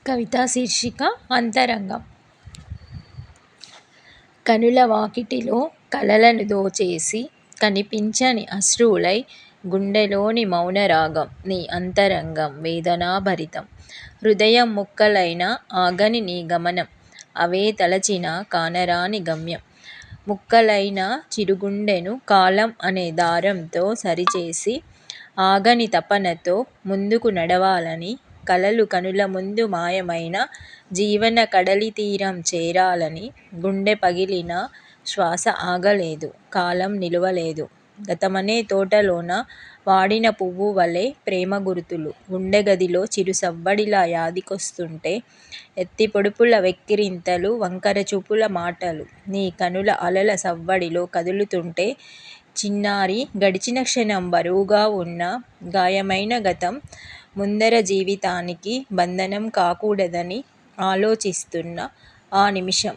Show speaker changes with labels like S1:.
S1: కవితా శీర్షిక అంతరంగం. కనుల వాకిటిలో కలలను దోచేసి కనిపించని అశ్రువులై గుండెలోని మౌనరాగం నీ అంతరంగం వేదనాభరితం. హృదయం ముక్కలైన ఆగని నీ గమనం అవే తలచిన కానరాని గమ్యం. ముక్కలైన చిరుగుండెను కాలం అనే దారంతో సరిచేసి ఆగని తపనతో ముందుకు నడవాలని కలలు కనుల ముందు మాయమైన జీవన కడలితీరం చేరాలని గుండె పగిలినా శ్వాస ఆగలేదు కాలం నిలువలేదు. గతమనే తోటలోన వాడిన పువ్వువలె ప్రేమ గురుతులు గుండెగదిలో చిరుసవ్వడిలా యాదికొస్తుంటే ఎత్తిపొడుపుల వెక్కిరింతలు వంకర చూపుల మాటలు నీ కనుల అలల సవ్వడిలో కదులుతుంటే చిన్నారి గడిచిన క్షణం బరువుగా ఉన్న గాయమైన గతం ముందర జీవితానికి బంధనం కాకూడదని ఆలోచిస్తున్న ఆ నిమిషం